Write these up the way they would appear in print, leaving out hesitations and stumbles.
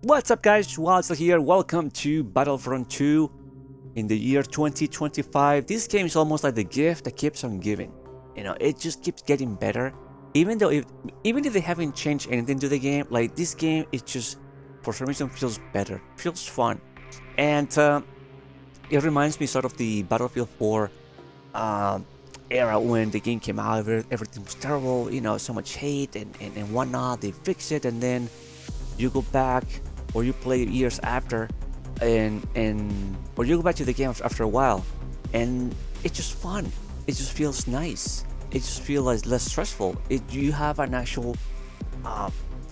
What's up, guys? Walter here. Welcome to Battlefront 2 in the year 2025. This game is almost like the gift that keeps on giving. You know, it just keeps getting better. Even if they haven't changed anything to the game, like this game, it just for some reason feels better, feels fun, and it reminds me sort of the Battlefield 4 era when the game came out. Everything was terrible, you know, so much hate and whatnot. They fix it, and then you go back or you play years after, and or you go back to the game after a while, and it's just fun. It just feels nice. It just feels less stressful. You have an actual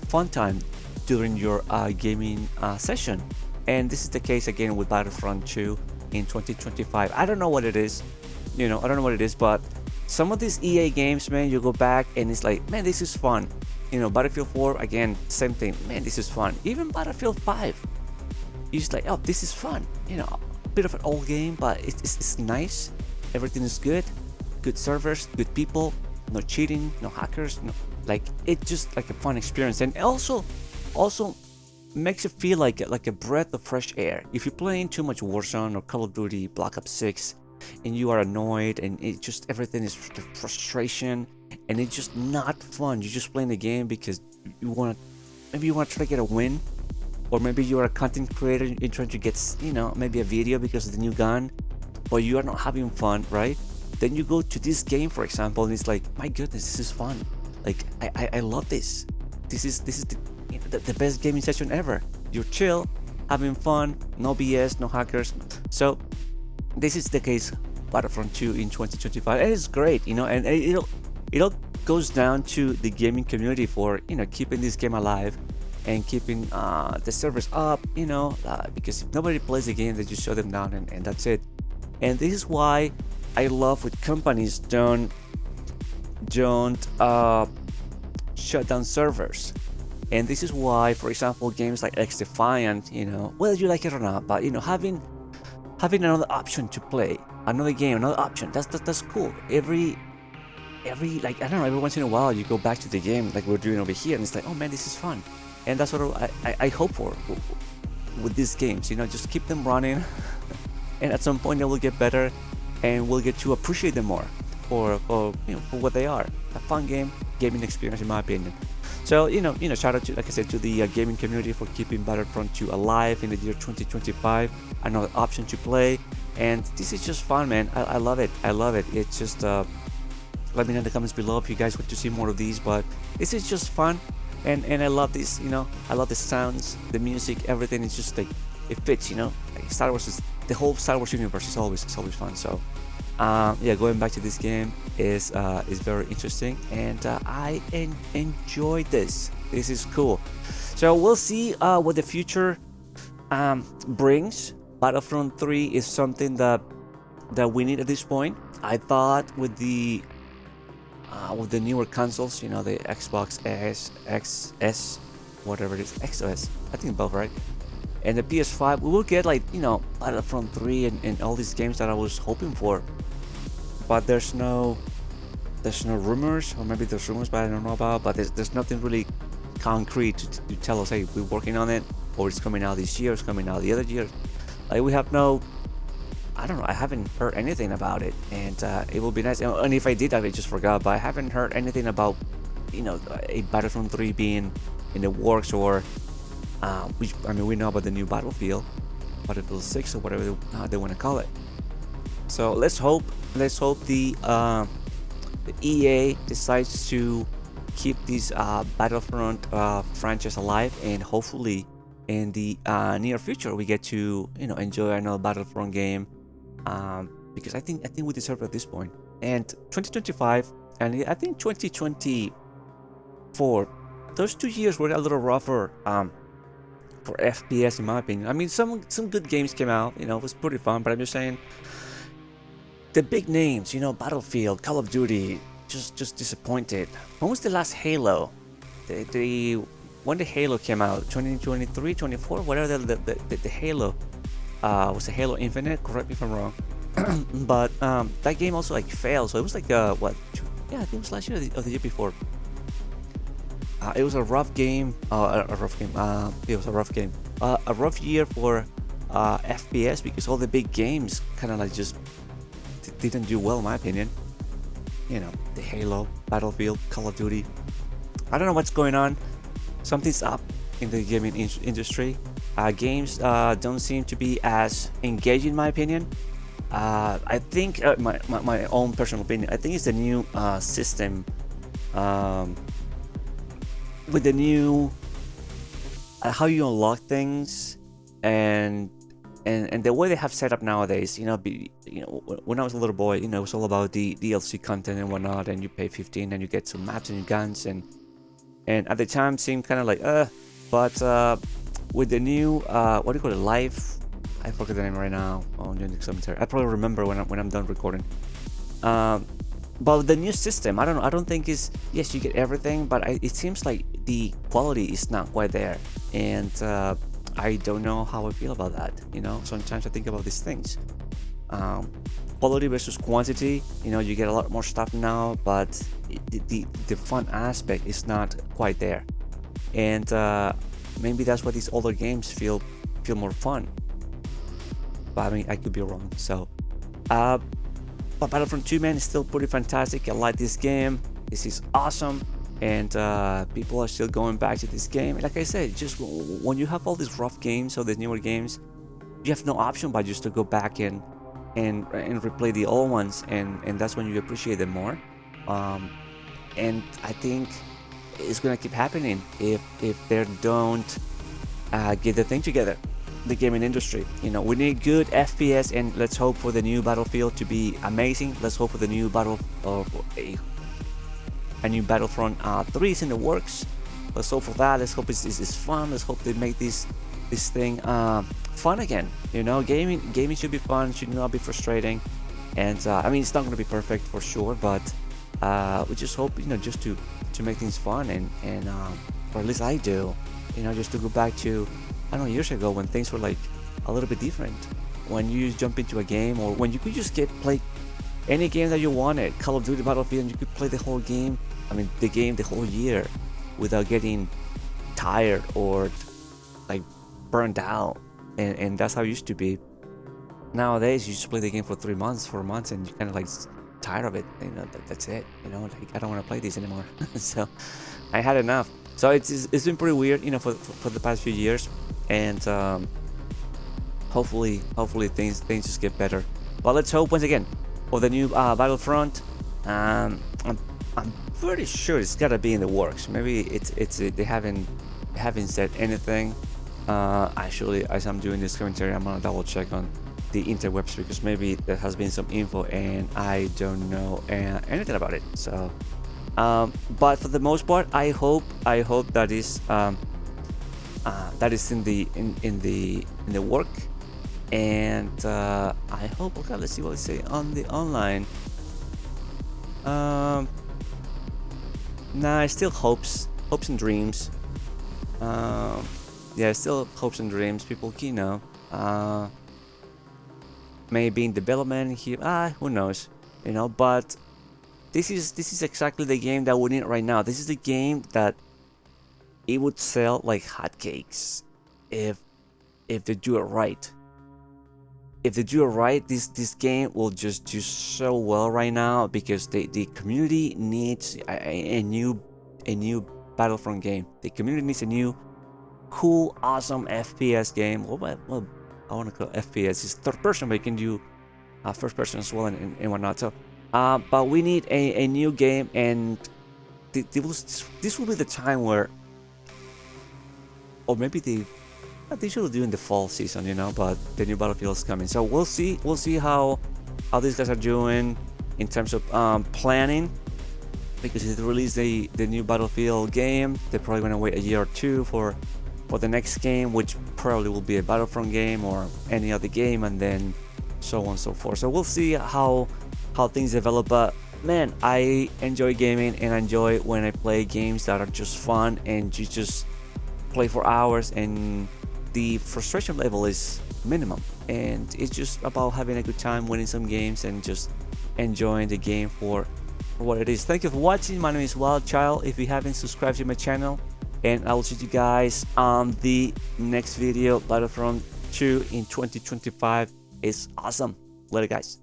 fun time during your gaming session, and this is the case again with Battlefront 2 in 2025. I don't know what it is, I don't know what it is, but some of these EA games, man, you go back and it's like, man, this is fun. Battlefield 4, again, same thing. Man, this is fun. Even Battlefield 5, you're just like, oh, this is fun. A bit of an old game, but it's nice. Everything is good. Good servers, good people, no cheating, no hackers. Like, it's just like a fun experience, and also makes you feel like a breath of fresh air. If you're playing too much Warzone or Call of Duty, Black Ops 6, and you are annoyed, and it just everything is frustration, and it's just not fun. You're just playing the game because you want to try to get a win, or maybe you're a content creator and you're trying to get maybe a video because of the new gun, but you are not having fun, right? Then you go to this game, for example, and it's like, my goodness, this is fun. Like, I love this. This is the best gaming session ever. You're chill, having fun, no BS, no hackers. So this is the case Battlefront 2 in 2025, and it's great, and it all goes down to the gaming community for keeping this game alive and keeping the servers up, because if nobody plays the game, they just shut them down, and that's it. And this is why I love when companies don't shut down servers. And this is why, for example, games like X-Defiant, whether you like it or not, but having another option to play, another game, another option, that's cool. Every like, I don't know, every once in a while you go back to the game like we're doing over here, and it's like, oh man, this is fun. And that's what I hope for with these games, just keep them running and at some point they will get better, and we'll get to appreciate them more for what they are. A fun gaming experience, in my opinion. So shout out to, like I said, to the gaming community for keeping Battlefront 2 alive in the year 2025. Another option to play, and this is just fun, man. I love it. It's just let me know in the comments below if you guys want to see more of these, but this is just fun, and I love this. I love the sounds, the music, everything. It's just like, it fits. Like Star Wars is, the whole Star Wars universe is always fun. So yeah, going back to this game is very interesting, and I enjoy this. This is cool. So we'll see what the future brings. Battlefront 3 is something that we need at this point. I thought with the newer consoles, the Xbox S, XS, whatever it is, XOS, I think both, right? And the PS5, we will get like Battlefront 3 and all these games that I was hoping for. But there's no rumors, or maybe there's rumors but I don't know about, but there's nothing really concrete to tell us, hey, we're working on it, or it's coming out this year, it's coming out the other year. Like, we have no, I don't know, I haven't heard anything about it, and it will be nice. And if I did, I just forgot, but I haven't heard anything about a Battlefront 3 being in the works, or we know about the new Battlefield 6 or whatever they want to call it. So let's hope the EA decides to keep this Battlefront franchise alive, and hopefully in the near future we get to enjoy another Battlefront game, because I think we deserve it at this point. And 2025 and I think 2024, those 2 years were a little rougher for FPS, in my opinion. I mean, some good games came out, it was pretty fun, but I'm just saying, the big names, Battlefield, Call of Duty, just disappointed. When was the last Halo? When the Halo came out, 2023, 24, whatever the Halo, was the Halo Infinite, correct me if I'm wrong. But that game also like failed, so it was like what? Yeah, I think it was last year or the year before. It was a rough game. A rough game. It was a rough game. A rough year for FPS because all the big games kind of like just didn't do well, in my opinion. You know, the Halo, Battlefield, Call of Duty. I don't know what's going on. Something's up in the gaming industry. Games don't seem to be as engaging, in my opinion. I think my own personal opinion. I think it's the new system with the new how you unlock things and the way they have set up nowadays. When I was a little boy, it was all about the DLC content and whatnot, and you pay 15 and you get some maps and your guns, and at the time seemed kind of like but with the new what do you call it, live, I forget the name right now on Unix Cemetery. I probably remember when I'm done recording. But the new system, I don't know. I don't think is, yes, you get everything, but it seems like the quality is not quite there, and I don't know how I feel about that. Sometimes I think about these things. Quality versus quantity. You get a lot more stuff now, but the fun aspect is not quite there, and maybe that's why these older games feel more fun. But I mean, I could be wrong. So, but Battlefront 2, man, is still pretty fantastic. I like this game. This is awesome, and people are still going back to this game. And like I said, just when you have all these rough games or these newer games, you have no option but just to go back and replay the old ones, and that's when you appreciate them more. And I think it's gonna keep happening if they don't get the thing together. The gaming industry, we need good FPS, and let's hope for the new Battlefield to be amazing. Let's hope for the new a new Battlefront 3 is in the works. Let's hope for that. Let's hope it's fun. Let's hope they make this thing fun again. Gaming should be fun, should not be frustrating. And I mean, it's not going to be perfect for sure, but we just hope just to make things fun, and or at least I do. Just to go back to, I don't know, years ago when things were like a little bit different. When you jump into a game, or when you could just play any game that you wanted, Call of Duty, Battlefield, and you could play the whole game. I mean, the whole year without getting tired or like burned out. And that's how it used to be. Nowadays, you just play the game for 3 months, 4 months, and you kind of like tired of it. That's it. Like, I don't want to play this anymore. So I had enough. So it's been pretty weird, for the past few years, and hopefully things just get better. But let's hope once again for the new Battlefront. I'm pretty sure it's gotta be in the works. Maybe they haven't said anything. Actually, as I'm doing this commentary, I'm gonna double check on the interwebs because maybe there has been some info and I don't know anything about it. So. But for the most part, I hope that is in the work, and I hope. Okay, let's see what they say on the online. Nah, still hopes and dreams. Yeah, still hopes and dreams. People, maybe in development here. Who knows? But. This is exactly the game that we need right now. This is the game that it would sell like hotcakes if they do it right. If they do it right, this game will just do so well right now because the community needs a new Battlefront game. The community needs a new cool, awesome FPS game. Well, I want to call it FPS. It's third person, but you can do first person as well and whatnot. So. But we need a new game, and this will be the time where, or maybe they should do in the fall season, but the new Battlefield is coming, so we'll see how these guys are doing in terms of planning, because if they release the new Battlefield game, they're probably going to wait a year or two for the next game, which probably will be a Battlefront game or any other game, and then so on and so forth. So we'll see how things develop, but man, I enjoy gaming, and I enjoy when I play games that are just fun and you just play for hours and the frustration level is minimum, and it's just about having a good time, winning some games, and just enjoying the game for for what it is. Thank you for watching. My name is Wild Child. If you haven't subscribed to my channel, and I will see you guys on the next video. Battlefront 2 in 2025 is awesome. Later, guys.